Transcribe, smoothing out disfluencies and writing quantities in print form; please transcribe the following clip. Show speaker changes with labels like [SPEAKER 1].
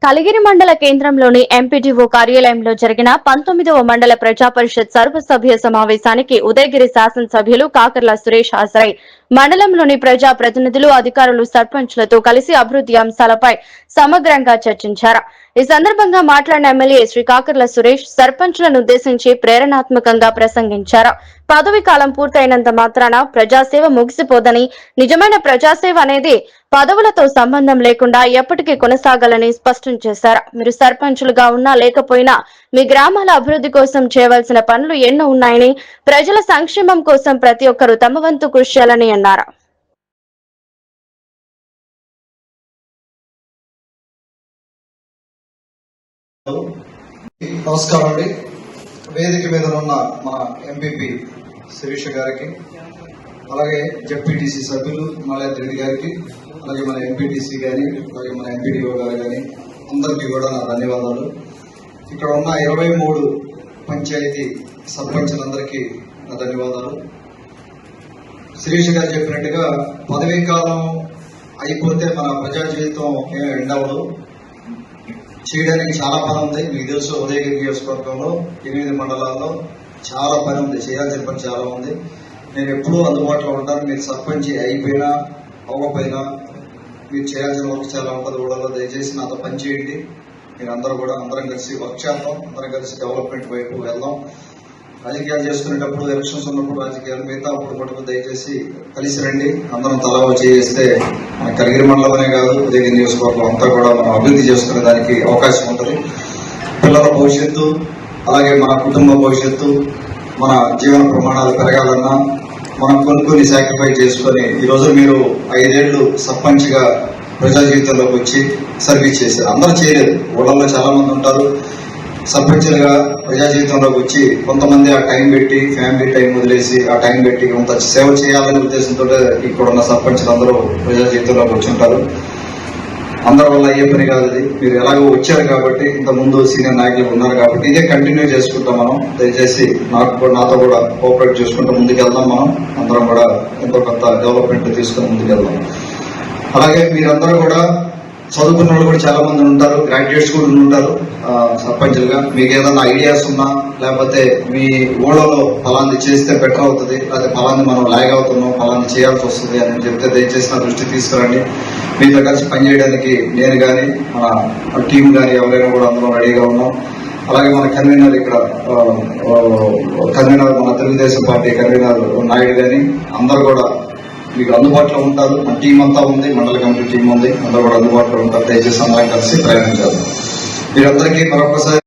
[SPEAKER 1] కలిగిరి మండల కేంద్రంలోని ఎంపీడీఓ కార్యాలయంలో జరిగిన 19వ మండల ప్రజాపరిషత్ సర్వసభ్య సమావేశానికి ఉదయగిరి శాసనసభ్యులు కాకర్ల సురేష్ హాజరై మండలంలోని ప్రజా ప్రతినిధులు, అధికారులు, సర్పంచ్లతో కలిసి అభివృద్ధి అంశాలపై సమగ్రంగా చర్చించారు. ఈ సందర్భంగా మాట్లాడిన ఎమ్మెల్యే శ్రీ కాకర్ల సురేష్ సర్పంచ్లను ఉద్దేశించి ప్రేరణాత్మకంగా ప్రసంగించారు. పదవి కాలం పూర్తయినంత మాత్రాన ప్రజాసేవ ముగిసిపోదని, నిజమైన ప్రజాసేవ అనేది పదవులతో సంబంధం లేకుండా ఎప్పటికీ కొనసాగాలని స్పష్టం చేశారు. మీరు సర్పంచులుగా ఉన్నా లేకపోయినా మీ గ్రామాల అభివృద్ధి కోసం చేయవలసిన పనులు ఎన్నో ఉన్నాయని, ప్రజల సంక్షేమం కోసం ప్రతి ఒక్కరూ తమ వంతు కృషి చేయాలని అన్నారు.
[SPEAKER 2] నమస్కారం అండి. వేదిక మీద ఉన్న మన ఎంపీపీ శిరీష గారికి, అలాగే జెడ్పీటీసీ సభ్యులు మలయాద్రి రెడ్డి గారికి, అలాగే మన ఎంపీటీసీ కానీ, అలాగే మన ఎంపీడీఓ గారు కానీ అందరికీ కూడా నా ధన్యవాదాలు. ఇక్కడ ఉన్న 23 పంచాయతీ సర్పంచులందరికీ నా ధన్యవాదాలు. శిరీష గారు చెప్పినట్టుగా పదవీ కాలం అయిపోతే మన ప్రజా జీవితం ఎండవదు. చేయడానికి చాలా పని ఉంది. మీకు తెలుసు, ఉదయగిరి నియోజకవర్గంలో 8 మండలాల్లో చాలా పని ఉంది, చేయాల్సిన పని చాలా ఉంది. నేను ఎప్పుడూ అందుబాటులో ఉంటాను. మీరు సర్పంచ్ అయిపోయినా అవ్వకపోయినా మీరు చేయాల్సిన వర్క్ చాలా ఉంటుంది. కూడా దయచేసి నాతో పని చేయండి. మీరు అందరం కలిసి వర్క్ చేద్దాం, అందరం కలిసి డెవలప్మెంట్ వైపు వెళ్దాం. రాజకీయాలు చేసుకునేటప్పుడు, ఎలక్షన్స్ ఉన్నప్పుడు రాజకీయాలు, మిగతా అప్పుడు మటుకు దయచేసి కలిసి రండి. అందరం తలా చేస్తే మన కలిగిరి మండలమనే కాదు, ఉదయగిరి నియోజకవర్గం అంతా కూడా మనం అభివృద్ధి చేసుకునే దానికి అవకాశం ఉంటుంది. పిల్లల భవిష్యత్తు, అలాగే మన కుటుంబ భవిష్యత్తు, మన జీవన ప్రమాణాలు పెరగాలన్నా మనం కొన్ని సాక్రిఫైస్ చేసుకొని ఈరోజు మీరు 5 ఏళ్లు సర్పంచ్గా ప్రజా జీవితంలోకి వచ్చి సర్వీస్ చేశారు. అందరూ చేయలేదు, ఊళ్ళల్లో చాలా మంది ఉంటారు. సర్పంచ్లుగా ప్రజా జీవితంలోకి వచ్చి కొంతమంది ఆ టైం పెట్టి, ఫ్యామిలీ టైం వదిలేసి ఆ టైం పెట్టి కొంత సేవ చేయాలనే ఉద్దేశంతో ఇక్కడ ఉన్న సర్పంచ్లు అందరూ ప్రజా జీవితంలోకి వచ్చి ఉంటారు. అందరి వల్ల అయ్యే పని కాదు అది. మీరు ఎలాగో వచ్చారు కాబట్టి, ఇంత ముందు సీనియర్ నాయకులు ఉన్నారు కాబట్టి ఇదే కంటిన్యూ చేసుకుంటాం మనం. దయచేసి నాతో కూడా కోఆపరేట్ చేసుకుంటూ ముందుకెళ్దాం. మనం అందరం కూడా ఎంతో కొంత డెవలప్మెంట్ తీసుకుని ముందుకెళ్దాం. అలాగే మీరందరూ కూడా చదువుకున్న వాళ్ళు కూడా చాలా మంది ఉంటారు, గ్రాడ్యుయేట్స్ కూడా ఉంటారు సర్పంచ్లుగా. మీకు ఏదైనా ఐడియాస్ ఉన్నా, లేకపోతే మీ ఊళ్ళలో ఫలాంది చేస్తే బెటర్ అవుతుంది, లేకపోతే ఫలాంది మనం లాగ్ అవుతున్నాం, ఫలాంది చేయాల్సి వస్తుంది అని చెప్తే దయచేసి నా దృష్టికి తీసుకురండి. మీతో కలిసి పనిచేయడానికి నేను కానీ, మన టీం కానీ ఎవరైనా కూడా అందులో రెడీగా ఉన్నాం. అలాగే మన కన్వీనర్, ఇక్కడ కన్వీనర్, మన తెలుగుదేశం పార్టీ కన్వీనర్ నాయుడు కానీ అందరూ కూడా మీకు అందుబాటులో ఉంటారు. మన టీం అంతా ఉంది, మండల కమిటీ టీం ఉంది, అందరూ కూడా అందుబాటులో ఉంటారు. దయచేసి అందరం కలిసి ప్రయాణించాలి. మీరందరికీ మరొకసారి